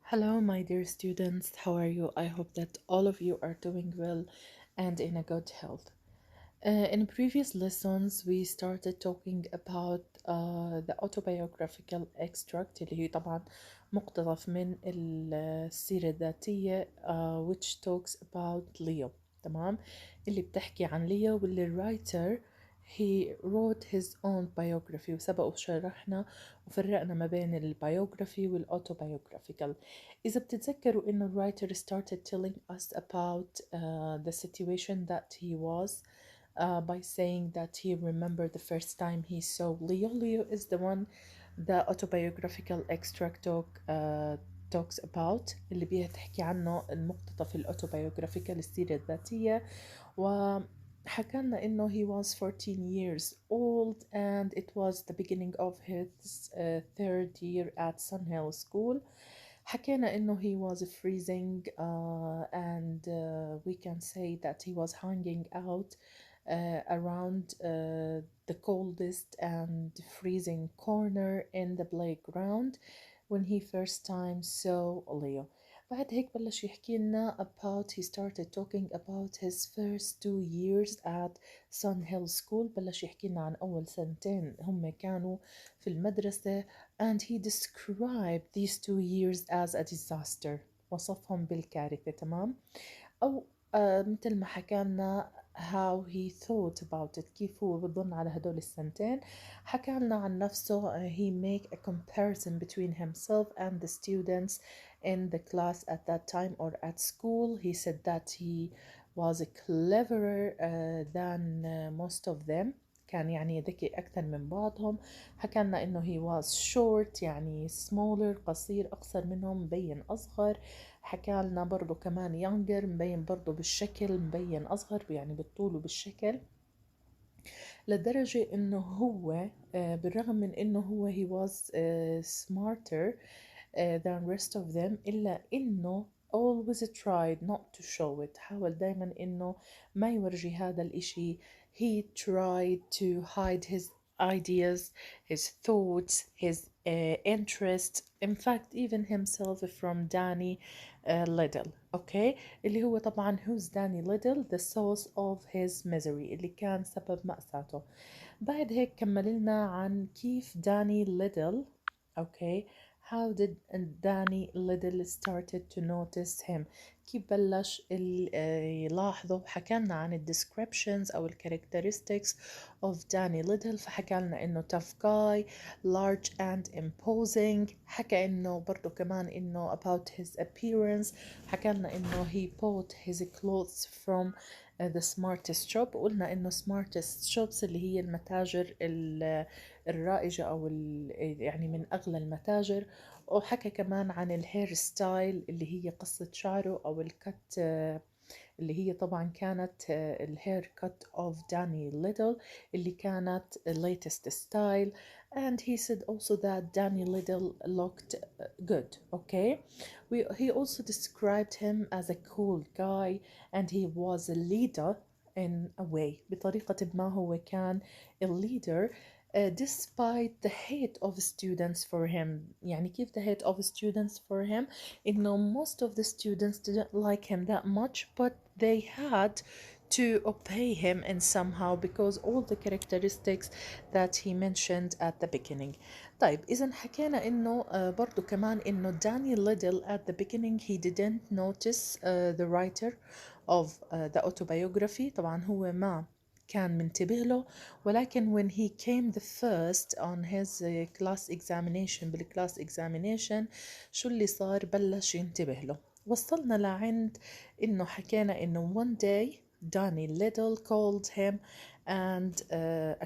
Hello, my dear students. How are you? I hope that all of you are doing well and in a good health. In previous lessons, we started talking about the autobiographical extract اللي هي طبعا مقتطف من السيرة الذاتية which talks about Leo. تمام اللي بتحكي عن ليو واللي الرايتر he wrote his own biography وسبق وشرحنا وفرقنا ما بين البيوغرافي والautobiographical. إذا بتتذكروا إنه الرايتر started telling us about the situation that he was by saying that he remembered the first time he saw Leo. Leo is the one the autobiographical extract talks about اللي بيحكي عنه المقتطف الأوتوبيوغرافيكال السيرة الذاتية وحكى لنا إنه he was 14 years old and it was the beginning of his third year at Sunhill School. حكينا إنه he was freezing and we can say that he was hanging out around the coldest and freezing corner in the playground when he first time saw Leo. بعد هيك بلش يحكي لنا about he started talking about his first 2 years at Sun Hill School. بلش يحكي لنا عن أول سنتين هم كانوا في المدرسة and he described these 2 years as a disaster. وصفهم بالكارثة. تمام أو مثل ما حكى لنا how he thought about it كيف هو بظن على هدول السنتين. حكى لنا عن نفسه he make a comparison between himself and the students in the class at that time or at school. He said that he was cleverer than most of them. كان يعني ذكي أكثر من بعضهم. حكى لنا إنه he was short يعني smaller قصير أقصر منهم مبين أصغر. حكى لنا برضو كمان younger مبين برضو بالشكل مبين أصغر يعني بالطول وبالشكل لدرجة إنه هو بالرغم من إنه هو he was smarter than rest of them إلا إنه always tried not to show it. حاول دايما إنه ما يورجي هذا الإشي. He tried to hide his ideas, his thoughts, his interests, in fact even himself from Danny Little. okay اللي هو طبعا who's Danny Little, the source of his misery اللي كان سبب مأساته. بعد هيك كمل لنا عن كيف داني ليدل. okay how did Danny Little started to notice him. كيف بلش يلاحظه. حكى لنا عن ال descriptions أو ال characteristics of Danny Little. فحكى لنا إنه tough guy, large and imposing. حكى إنه برضو كمان إنه about his appearance. حكى لنا إنه he bought his clothes from the smartest shop. وقلنا إنه smartest shops اللي هي المتاجر الرائجة أو يعني من أغلى المتاجر. وحكى كمان عن الهير ستايل اللي هي قصة شعره أو الكت اللي هي طبعا كانت الهير كت of Danny Little اللي كانت latest style. and he said also that Danny Little looked good. okay he also described him as a cool guy and he was a leader in a way. بطريقة ما هو كان a leader despite the hate of students for him. يعني كيف the hate of students for him إنه most of the students didn't like him that much but they had to obey him in somehow because all the characteristics that he mentioned at the beginning. طيب إذا حكينا إنه برضو كمان إنه Danny Little at the beginning he didn't notice the writer of the autobiography. طبعا هو ما كان منتبه له ولكن when he came the first on his class examination بالclass examination شو اللي صار. بلش ينتبه له. وصلنا لعند إنه حكينا إنه one day Danny Little called him and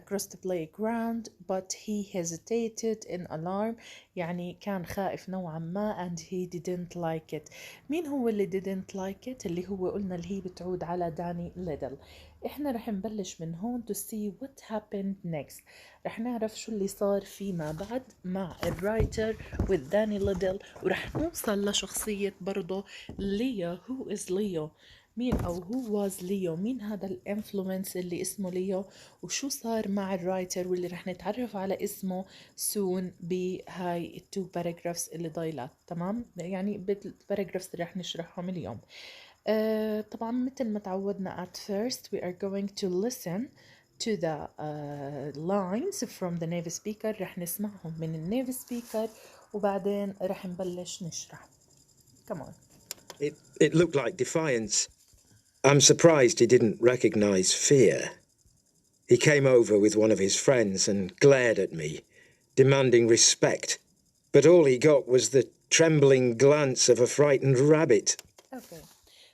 across the playground but he hesitated in alarm. يعني كان خائف نوعا ما and he didn't like it. مين هو اللي didn't like it اللي هو قلنا اللي هي بتعود على داني ليدل. احنا رح نبلش من هون to see what happened next. رح نعرف شو اللي صار فيما بعد مع الرايتر with داني ليدل ورح نوصل لشخصية برضه ليو. who is Leo. مين أو who was ليو، مين هذا الانفلونس اللي اسمه ليو، وشو صار مع الرايتر واللي رح نتعرف على اسمه soon بهاي التو باراجرافز اللي ضايلات. تمام، يعني بالباراجرافز اللي رح نشرحهم اليوم. طبعا مثل ما تعودنا at first we are going to listen to the lines from the native speaker. رح نسمعهم من النيف speaker وبعدين رح نبلش نشرح. Come on. It looked like defiance. I'm surprised he didn't recognize fear. He came over with one of his friends and glared at me, demanding respect. But all he got was the trembling glance of a frightened rabbit. Okay.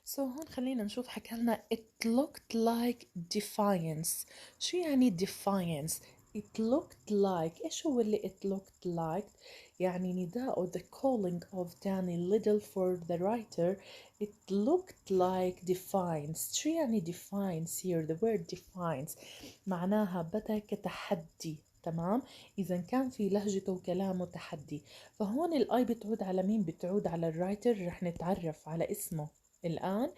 So هون خلينا نشوف حكى لنا it looked like defiance. شو يعني defiance؟ it looked like، إيش هو اللي it looked like؟ يعني نداء the calling of Danny Little for the writer. It looked like defiance. شو يعني defiance here؟ The word defiance معناها بدأ كتحدي. تمام، إذا كان في لهجته وكلامه تحدي. فهون الآي بتعود على مين؟ بتعود على الرايتر. رح نتعرف على اسمه الآن.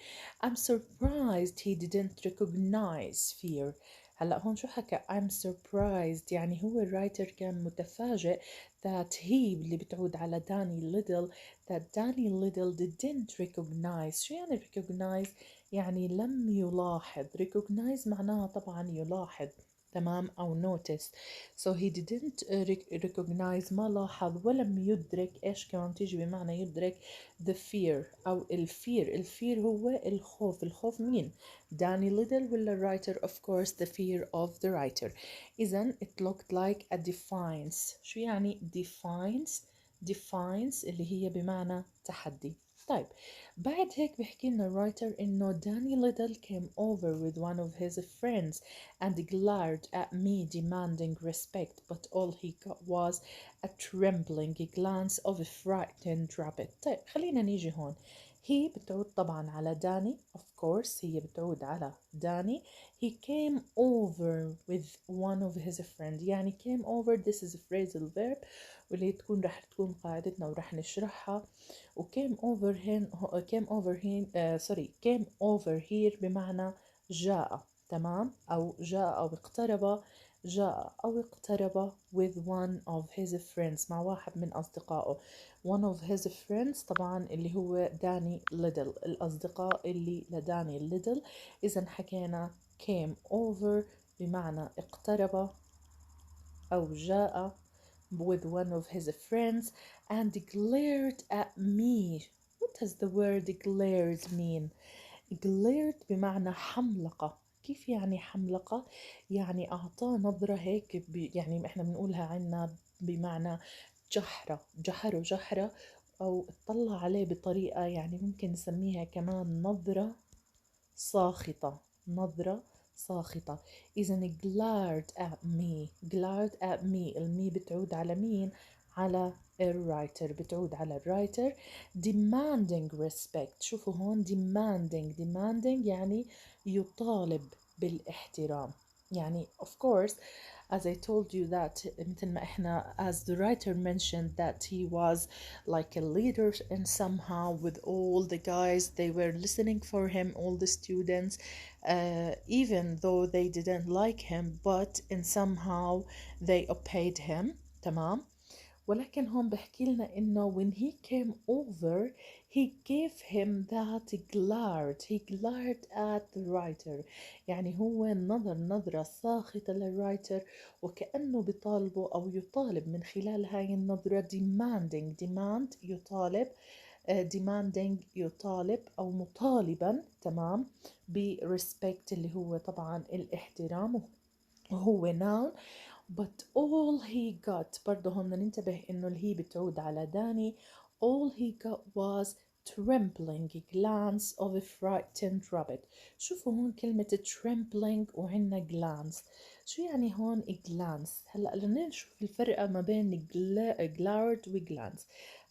I'm surprised he didn't recognize fear. هلأ هون شو حكى؟ I'm surprised يعني هو الرايتر كان متفاجئ that he اللي بتعود على داني ليدل that Danny Little didn't recognize. شو يعني recognize؟ يعني لم يلاحظ. recognize معناها طبعا يلاحظ. تمام، أو notice. So he didn't recognize، ما لاحظ ولم يدرك. إيش كمان تيجي بمعنى يدرك؟ the fear أو الفير هو الخوف. الخوف مين؟ داني ليدل ولا writer؟ of course the fear of the writer. إذن it looked like a defiance. شو يعني defiance؟ defiance اللي هي بمعنى تحدي. طيب بعد هيك بحكي لنا الرايتر إنه داني ليدل came over with one of his friends and glared at me demanding respect, but all he got was a trembling glance of a frightened rabbit. طيب خلينا نيجي هون. هي بتعود طبعا على داني of course، هي بتعود على داني. he came over with one of his friends. يعني came over this is a phrasal verb واللي رح تكون قاعدتنا ورح نشرحها. و came over came over here بمعنى جاء. تمام، أو جاء أو اقترب. جاء أو اقترب with one of his friends مع واحد من أصدقائه. one of his friends طبعا اللي هو داني ليدل، الأصدقاء اللي لداني ليدل. إذا حكينا came over بمعنى اقترب أو جاء with one of his friends and glared at me. What does the word glared mean? glared بمعنى حملقة. كيف يعني حملقة؟ يعني أعطاه نظرة هيك يعني إحنا بنقولها عنا بمعنى جحرة. جحرة أو اطلع عليه بطريقة يعني ممكن نسميها كمان نظرة ساخطة. نظرة ساخطة. إذا glared at me المي بتعود على مين؟ على الرايتر. بتعود على الرايتر. demanding respect. شوفوا هون demanding يعني يطالب بالاحترام. يعني of course as I told you that مثل ما احنا as the writer mentioned that he was like a leader and somehow with all the guys they were listening for him, all the students, even though they didn't like him but in somehow they obeyed him. تمام، ولكن هون بحكي لنا إنه when he came over he gave him that he glared at the writer. يعني هو نظر نظرة ساخطة للرايتر وكأنه بيطالبه أو يطالب من خلال هاي النظرة demand يطالب. demanding يطالب أو مطالبا. تمام، برespect اللي هو طبعا الاحترام وهو noun. but all he got، برضه هون بدنا ننتبه إنه اللي هي بتعود على داني. all he got was trembling glance of a frightened rabbit. شوفوا هون كلمة trembling وعنا glance. شو يعني هون glance؟ هلأ بدنا نشوف الفرق ما بين glared و glance.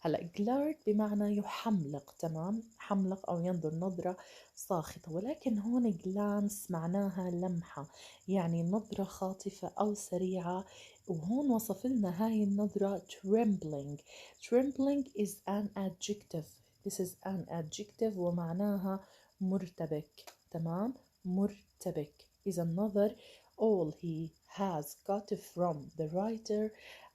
هلأ glared بمعنى يحملق. تمام، حملق أو ينظر نظرة ساخطة، ولكن هون glance معناها لمحة، يعني نظرة خاطفة أو سريعة. وهون وصف لنا هاي النظرة trembling is an adjective. this is an adjective ومعناها مرتبك. تمام، مرتبك is another. All he has got from the writer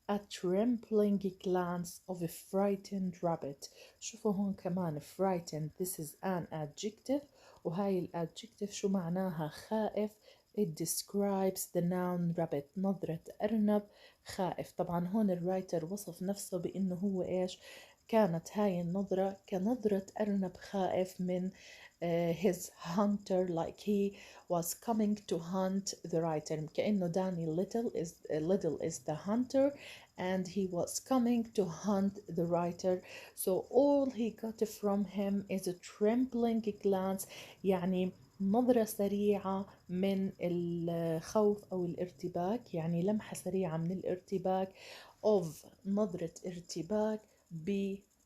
a trembling glance of a frightened rabbit. شوفوا هون كمان frightened, this is an adjective، وهاي الادجكتيف شو معناها؟ خائف. it describes the noun rabbit، نظرة أرنب خائف. طبعا هون الرايتر وصف نفسه بأنه هو إيش؟ كانت هاي النظرة كنظرة أرنب خائف من his hunter, like he was coming to hunt the writer. كأنه داني Little is the hunter and he was coming to hunt the writer. So all he got from him is a trembling glance، يعني نظرة سريعة من الخوف أو الارتباك، يعني لمحة سريعة من الارتباك of نظرة ارتباك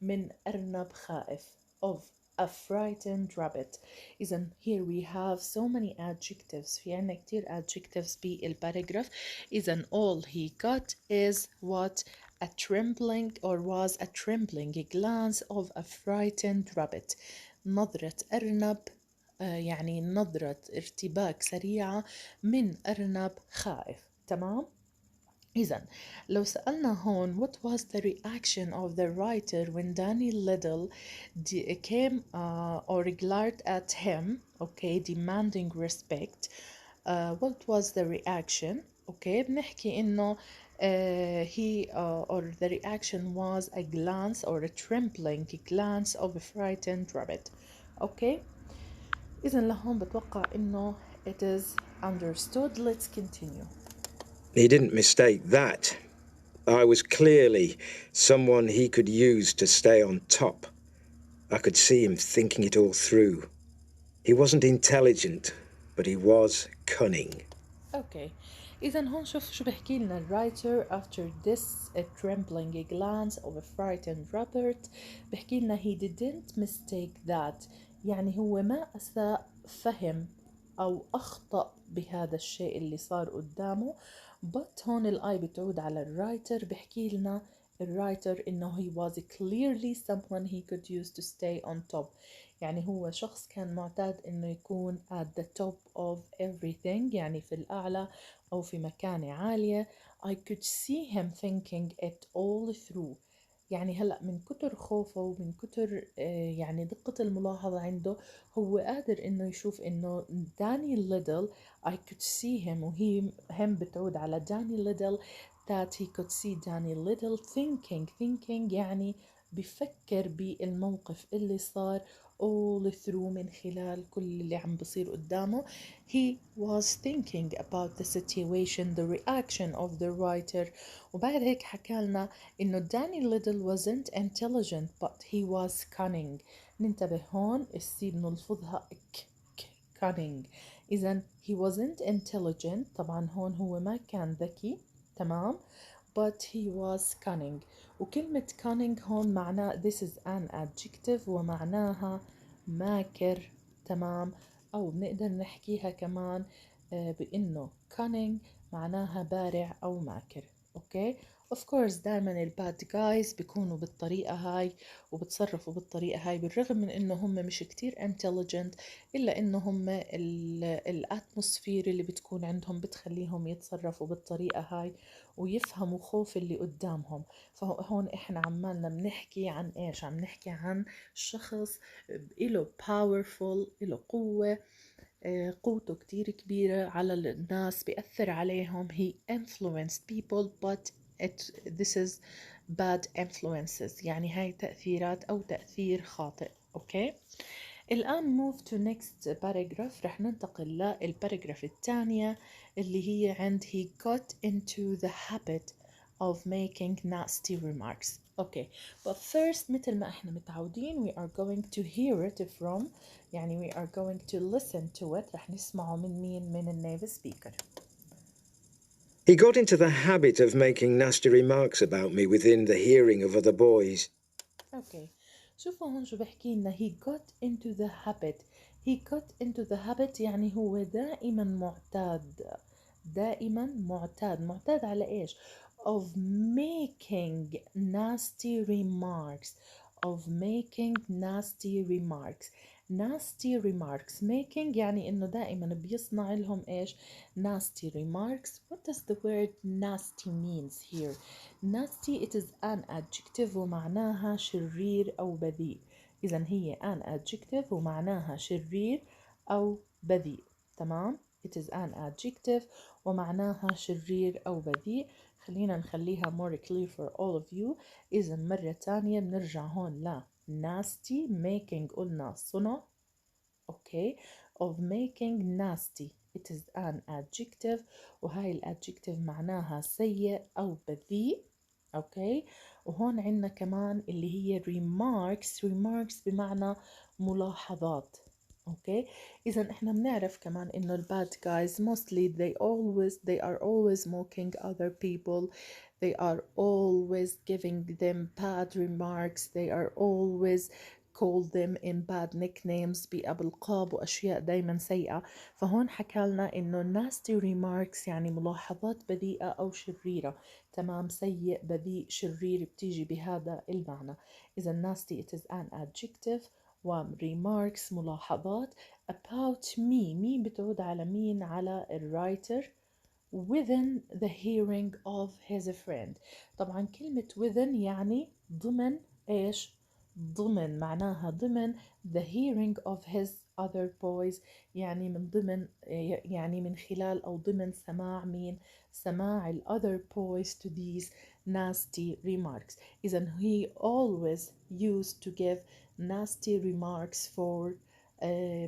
من أرنب خائف of a frightened rabbit. إذن here we have so many adjectives، في عنا كتير adjectives بالباراجراف. إذن all he got is what? A trembling or was a trembling glance of a frightened rabbit. نظرة أرنب يعني نظرة ارتباك سريعة من أرنب خائف. تمام؟ إذن لو سألنا هون what was the reaction of the writer when Danny Little came or glared at him, okay, demanding respect, what was the reaction? Okay, بنحكي إنه he or the reaction was a glance or a trembling glance of a frightened rabbit. Okay, إذن لهون بتوقع إنه it is understood. Let's continue. He didn't mistake that. I was clearly someone he could use to stay on top. I could see him thinking it all through. He wasn't intelligent, but he was cunning. Okay. إذا هون شوف شو بحكي لنا الرايتر after this a trembling glance of a frightened Robert. بحكي لنا he didn't mistake that، يعني هو ما أساء فهم أو أخطأ بهذا الشيء اللي صار قدامه. but هون الآي بتعود على الرايتر، بحكي لنا الرايتر إنه he was clearly someone he could use to stay on top، يعني هو شخص كان معتاد إنه يكون at the top of everything، يعني في الأعلى أو في مكانة عالية. I could see him thinking it all through، يعني هلأ من كتر خوفه ومن كتر يعني دقة الملاحظة عنده هو قادر إنه يشوف إنه داني ليدل I could see him، وهي هم بتعود على داني ليدل that he could see Danny Little thinking يعني بفكر بالموقف اللي صار all through، من خلال كل اللي عم بصير قدامه. he was thinking about the situation, the reaction of the writer. وبعد هيك حكى لنا إنه داني ليدل wasn't intelligent but he was cunning. ننتبه هون السي بنلفظها cunning. إذا he wasn't intelligent، طبعا هون هو ما كان ذكي، تمام، but he was cunning. وكلمة cunning هون معناه this is an adjective ومعناها ماكر، تمام، أو بنقدر نحكيها كمان بإنه cunning معناها بارع أو ماكر. أوكي، of course دائما الباد جايز بيكونوا بالطريقة هاي وبتصرفوا بالطريقة هاي، بالرغم من إنه هم مش كتير intelligent، إلا إنه هم الاتموسفير اللي بتكون عندهم بتخليهم يتصرفوا بالطريقة هاي ويفهموا خوف اللي قدامهم. فهون إحنا عمالنا بنحكي عن إيش؟ عم نحكي عن شخص إله powerful، إله قوة، قوته كتير كبيرة على الناس، بيأثر عليهم. he influenced people but this is bad influences، يعني هاي تأثيرات أو تأثير خاطئ. أوكي، الآن move to next paragraph، رح ننتقل للباراجراف الثانية اللي هي عند he got into the habit of making nasty remarks. Okay, but first مثل ما احنا متعودين we are going to hear it from، يعني we are going to listen to it، رح نسمعه من مين؟ من النيف speaker. He got into the habit of making nasty remarks about me within the hearing of other boys. Okay, شوفوا هون شو بحكي لنا he got into the habit. he got into the habit يعني هو دائما معتاد على إيش؟ of making nasty remarks of making nasty remarks. nasty remarks making يعني إنه دائما بيصنع لهم إيش nasty remarks. What does the word nasty means here? nasty it is an adjective ومعناها شرير أو بذيء. إذا هي an adjective ومعناها شرير أو بذيء. تمام. it is an adjective ومعناها شرير أو بذيء. خلينا نخليها more clear for all of you. إذا مرة تانية بنرجع هون ل nasty making قلنا صنع. okay of making nasty it is an adjective وهاي الادجكتيف معناها سيء أو بذيء. okay وهون عنا كمان اللي هي remarks بمعنى ملاحظات. okay إذا إحنا بنعرف كمان إنه bad guys mostly they are always mocking other people. They are always giving them bad remarks. They are always call them in bad nicknames بألقاب وأشياء دايما سيئة. فهون حكالنا إنه nasty remarks يعني ملاحظات بذيئة أو شريرة. تمام. سيء بذيء شرير بتيجي بهذا المعنى. إذا nasty it is an adjective و remarks ملاحظات. about me بتعود على مين؟ على الرايتر within the hearing of his friend. طبعا كلمة within يعني ضمن إيش؟ ضمن معناها ضمن the hearing of his other boys يعني من ضمن يعني من خلال أو ضمن سماع مين؟ سماع ال other boys to these nasty remarks. إذا he always used to give nasty remarks for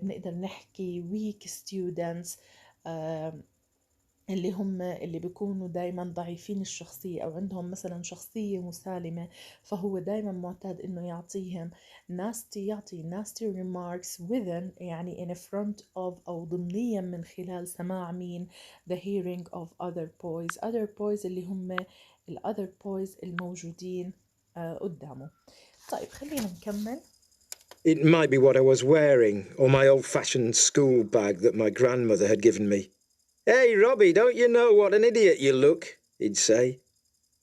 بنقدر نحكي weak students اللي بيكونوا دايما ضعيفين الشخصية أو عندهم مثلا شخصية مسالمة. فهو دايما معتاد إنه يعطي nasty remarks within يعني in front of أو ضمنيا من خلال سماع مين؟ the hearing of other boys اللي هم other boys الموجودين قدامه. طيب خلينا نكمل. It might be what I was wearing, or my old-fashioned school bag that my grandmother had given me. Hey, Robbie, don't you know what an idiot you look? He'd say.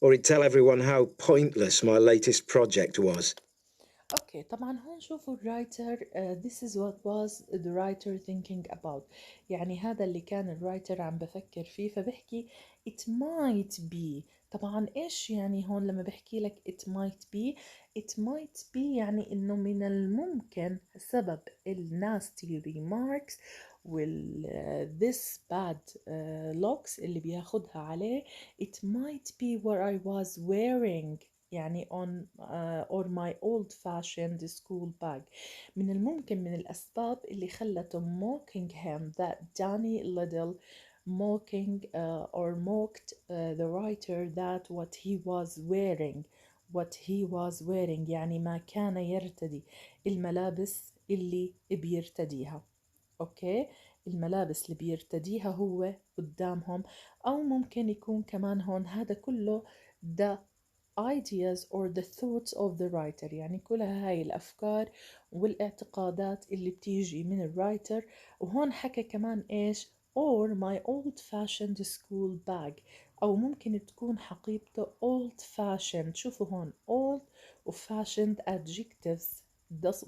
Or he'd tell everyone how pointless my latest project was. اوكي طبعا هون شوفوا الرايتر this is what was the writer thinking about. يعني هذا اللي كان الرايتر عم بفكر فيه. فبحكي it might be. طبعا ايش يعني هون لما بحكي لك it might be يعني انه من الممكن سبب nasty remarks this bad looks اللي بياخدها عليه it might be what I was wearing يعني on or my old-fashioned school bag. من الممكن من الأسباب اللي خلته mocking him that Danny Liddell or mocked the writer that what he was wearing يعني ما كان يرتدي الملابس اللي بيرتديها. اوكي الملابس اللي بيرتديها هو قدامهم. أو ممكن يكون كمان هون هذا كله the ideas or the thoughts of the writer يعني كلها هاي الأفكار والاعتقادات اللي بتيجي من الرايتر. وهون حكى كمان إيش or my old-fashioned school bag أو ممكن تكون حقيبته old-fashioned. شوفوا هون old و fashioned adjectives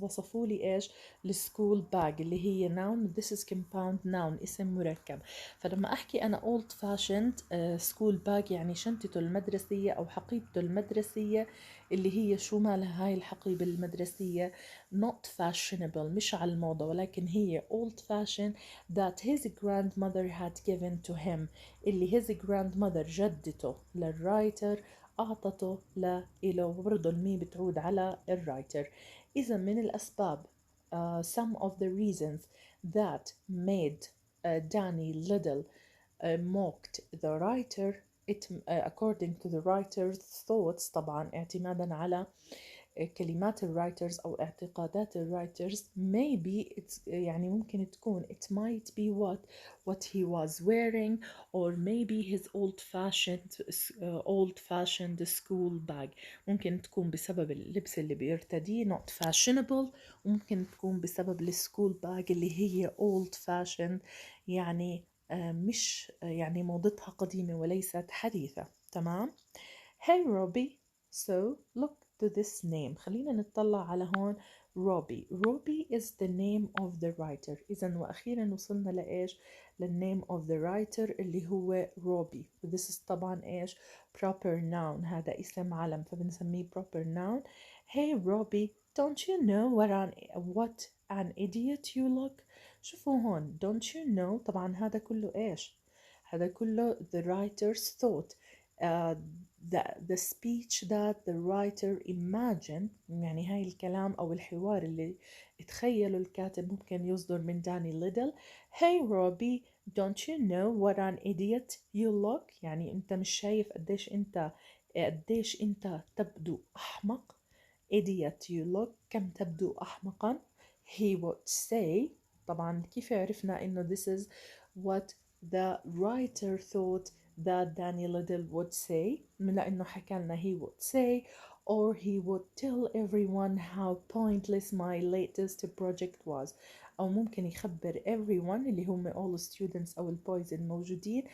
وصفوا لي ايش السكول باج اللي هي noun. this is compound noun اسم مركب. فلما احكي انا old fashioned school bag يعني شنطته المدرسية او حقيبته المدرسية اللي هي شو مالها هاي الحقيبة المدرسية not fashionable مش على الموضة ولكن هي old fashioned that his grandmother had given to him اللي his grandmother جدته للرايتر أعطته لإله. وبرضه المي بتعود على الرايتر. إذا من الأسباب some of the reasons that made Danny Liddell mocked the writer according to the writer's thoughts طبعا اعتمادا على كلمات الرايترز أو اعتقادات الرايترز maybe it's يعني ممكن تكون it might be what he was wearing or maybe his old-fashioned school bag. ممكن تكون بسبب اللبس اللي بيرتديه not fashionable وممكن تكون بسبب السكول باج اللي هي old-fashioned يعني مش يعني موضتها قديمة وليست حديثة. تمام. Hey Robbie, so look to this name. خلينا نطلع على هون روبي. روبي is the name of the writer. إذا وأخيرا وصلنا لإيش؟ للنame of the writer اللي هو روبي. This is طبعا إيش؟ proper noun. هذا اسم علم فبنسميه proper noun. Hey Robbie, don't you know what an idiot you look? شوفوا هون don't you know طبعا هذا كله إيش؟ هذا كله the writer's thought. The speech that the writer imagined. يعني هاي الكلام أو الحوار اللي تخيله الكاتب ممكن يصدر من داني ليدل. Hey Robbie, don't you know what an idiot you look? يعني أنت مش شايف قديش أنت تبدو أحمق. Idiot you look كم تبدو أحمقا. He would say. طبعا كيف عرفنا إنه this is what the writer thought that Danny Liddell would say؟ لأنه حكى لنا he would say or he would tell everyone how pointless my latest project was. أو ممكن يخبر everyone اللي هم all students أو البويز الموجودين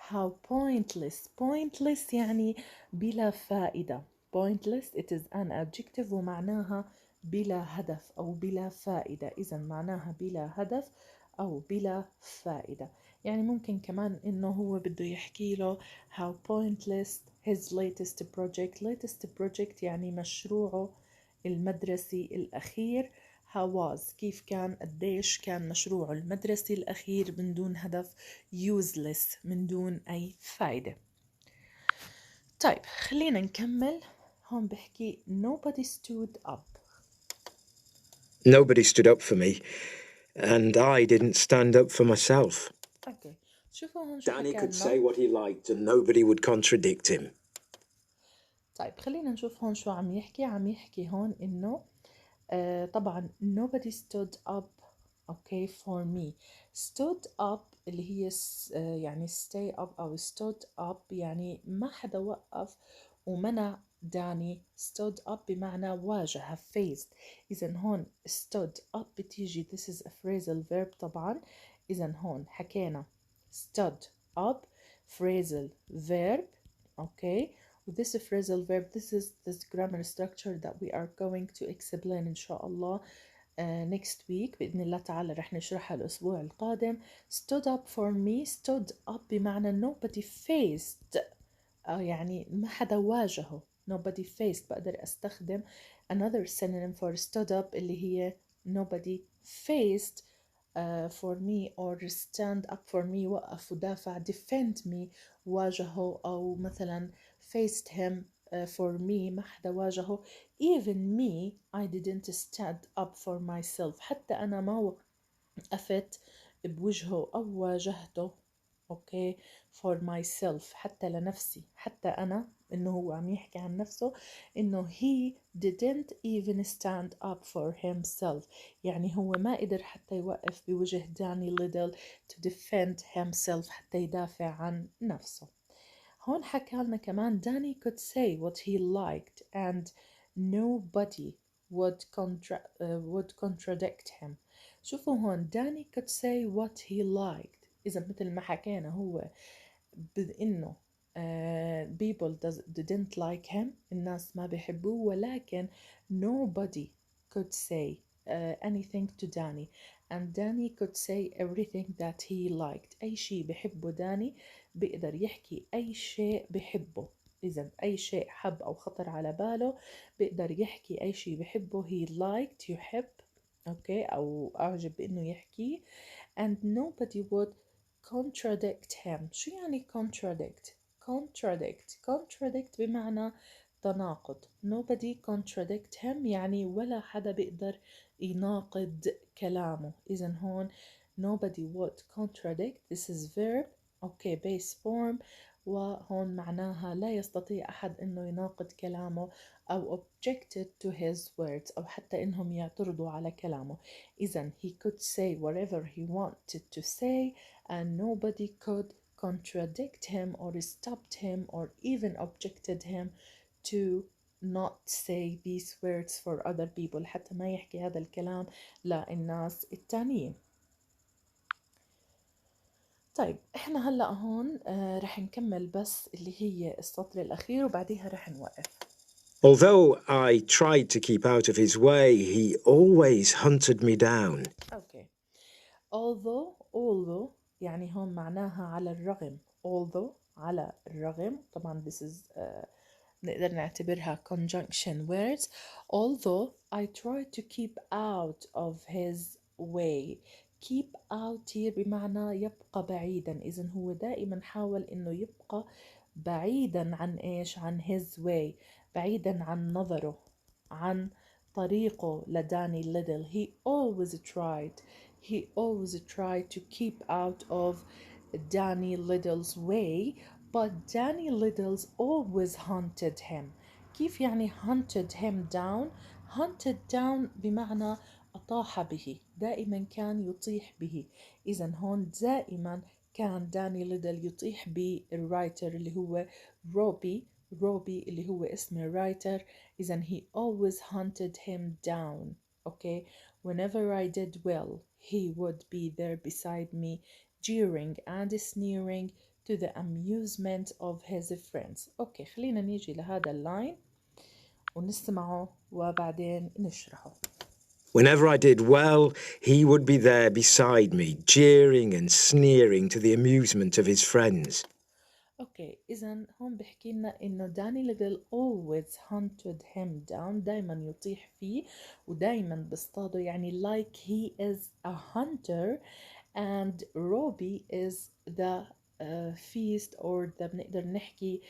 how pointless يعني بلا فائدة. pointless it is an adjective ومعناها بلا هدف أو بلا فائدة. إذا معناها بلا هدف أو بلا فائدة. يعني ممكن كمان إنه هو بده يحكي له how pointless his latest project يعني مشروعه المدرسي الأخير. how was كيف كان قديش كان مشروعه المدرسي الأخير من دون هدف. useless من دون أي فائدة. طيب خلينا نكمل. هون بحكي nobody stood up. Nobody stood up for me, and I didn't stand up for myself. اوكي شوفوا هون شو Danny حكى could لنا. say what he liked and nobody would contradict him. طيب خلينا نشوف هون شو عم يحكي هون إنه طبعا nobody stood up okay for me. stood up اللي هي يعني stay up أو stood up يعني ما حدا وقف ومنع داني. stood up بمعنى واجه faced. إذا هون stood up بتيجي this is a phrasal verb طبعا. إذا هون حكينا stood up phrasal verb okay. This phrasal verb, this is this grammar structure that we are going to explain إن شاء الله next week بإذن الله تعالى رح نشرحها الأسبوع القادم. stood up for me. stood up بمعنى nobody faced يعني ما حدا واجهه. nobody faced. بقدر أستخدم another synonym for stood up اللي هي nobody faced for me or stand up for me وقف ودافع defend me واجهه أو مثلا faced him for me ما حدا واجهه. even me I didn't stand up for myself. حتى أنا ما وقفت بوجهه أو واجهته okay for myself حتى لنفسي. حتى أنا إنه هو عم يحكي عن نفسه إنه he didn't even stand up for himself. يعني هو ما قدر حتى يوقف بوجه داني ليدل to defend himself حتى يدافع عن نفسه. هون حكى لنا كمان داني could say what he liked and nobody would contradict him. شوفوا هون داني could say what he liked. إذا مثل ما حكينا هو بإنه people didn't like him الناس ما بيحبوه ولكن nobody could say anything to Danny and Danny could say everything that he liked. أي شيء بحبه داني بيقدر يحكي أي شيء بحبه. إذا أي شيء حب أو خطر على باله بيقدر يحكي أي شيء بحبه. he liked يحب أوكي أو أعجب بإنه يحكي and nobody would contradict him. شو يعني contradict بمعنى تناقض. nobody contradict him يعني ولا حدا بيقدر يناقض كلامه. إذن هون nobody would contradict this is verb okay base form وهون معناها لا يستطيع أحد إنه يناقض كلامه أو objected to his words أو حتى إنهم يعترضوا على كلامه. إذن he could say whatever he wanted to say and nobody could contradict him or stopped him or even objected him to not say these words for other people حتى ما يحكي هذا الكلام للناس التانيين. طيب احنا هلأ هون رح نكمل بس اللي هي السطر الأخير وبعديها رح نوقف. Although I tried to keep out of his way, he always hunted me down. Okay. Although يعني هون معناها على الرغم. Although على الرغم. طبعا this is نقدر نعتبرها conjunction words. Although I tried to keep out of his way. keep out here بمعنى يبقى بعيدا. إذن هو دائما حاول إنه يبقى بعيدا عن إيش؟ عن his way. بعيدا عن نظره، عن طريقه لداني ليدل. He always tried to keep out of Danny Little's way, but Danny Little's always hunted him. كيف يعني hunted him down؟ hunted down بمعنى أطاح به، دائما كان يطيح به. إذا هون دائما كان داني ليدل يطيح بالرايتر اللي هو روبي اللي هو اسم الرايتر. إذا he always hunted him down. Okay, whenever I did well he would be there beside me, jeering and sneering to the amusement of his friends. Okay, خلينا نيجي لهذا اللاين ونسمعه وبعدين نشرحه. Whenever I did well, he would be there beside me, jeering and sneering to the amusement of his friends. اوكي اذا هون بحكي لنا انه داني ليدل always hunted him down، دائما يطيح فيه ودائما بيصطاده، يعني like he is a hunter and Robbie is the feast or the بنقدر نحكي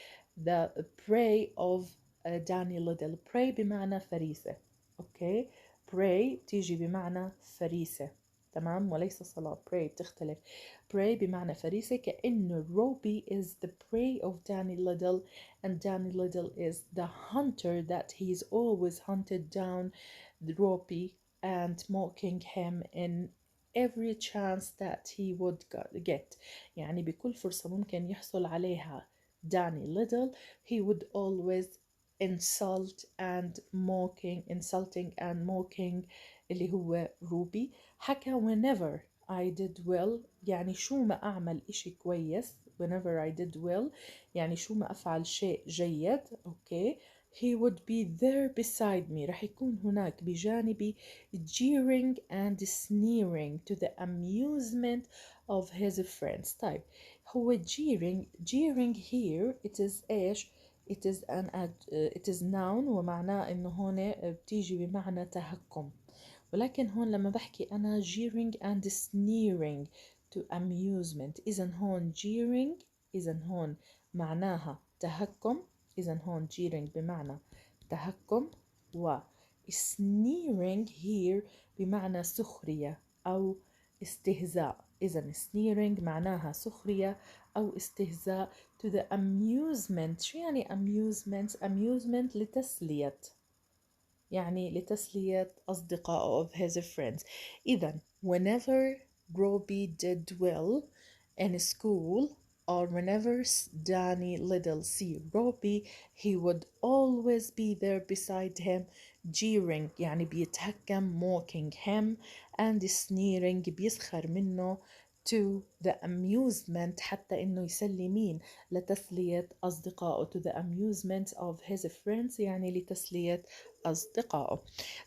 the prey of داني ليدل. prey بمعنى فريسة. اوكي prey تيجي بمعنى فريسة، تمام، وليس صلاة. prey بتختلف. prey بمعنى فريسة، كأنه Robbie is the prey of Danny Little and Danny Little is the hunter that he's always hunted down Robbie and mocking him in every chance that he would get. يعني بكل فرصة ممكن يحصل عليها Danny Little he would always insulting and mocking اللي هو روبي. حكى whenever I did well يعني شو ما أعمل إشي كويس. whenever I did well يعني شو ما أفعل شيء جيد. okay, he would be there beside me، رح يكون هناك بجانبي jeering and sneering to the amusement of his friends. طيب هو jeering here it is إيش؟ it is noun ومعناه إنه هون بتيجي بمعنى تهكم، ولكن هون لما بحكي أنا jeering and sneering to amusement، إذا هون jeering إذا هون معناها تهكم. إذا هون jeering بمعنى تهكم و sneering here بمعنى سخرية أو استهزاء. إذا sneering معناها سخرية أو استهزاء to the amusement. شو يعني amusement لتسلية، يعني لتسلية أصدقائه of his friends. إذا whenever Robbie did well in school or whenever Danny Little see Robbie he would always be there beside him jeering يعني بيتهكم mocking him and sneering بيسخر منه to the amusement حتى إنه يسلي مين؟ لتسلية أصدقائه to the amusement of his friends يعني لتسلية أصدقائه.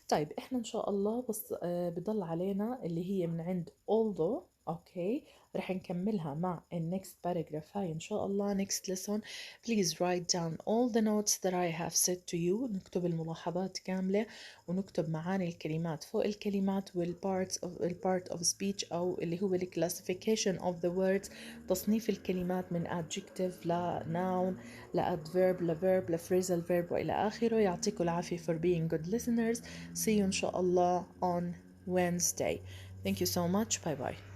طيب إحنا إن شاء الله بس بضل علينا اللي هي من عند although. أوكي رح نكملها مع next paragraph. هاي إن شاء الله next lesson. Please write down all the notes that I have said to you. نكتب الملاحظات كاملة ونكتب معاني الكلمات فوق الكلمات part of speech أو اللي هو classification of the words، تصنيف الكلمات من adjective ل noun ل adverb ل verb ل phrasal verb وإلى آخره. يعطيكم العافية for being good listeners. See you إن شاء الله on Wednesday. Thank you so much. Bye bye.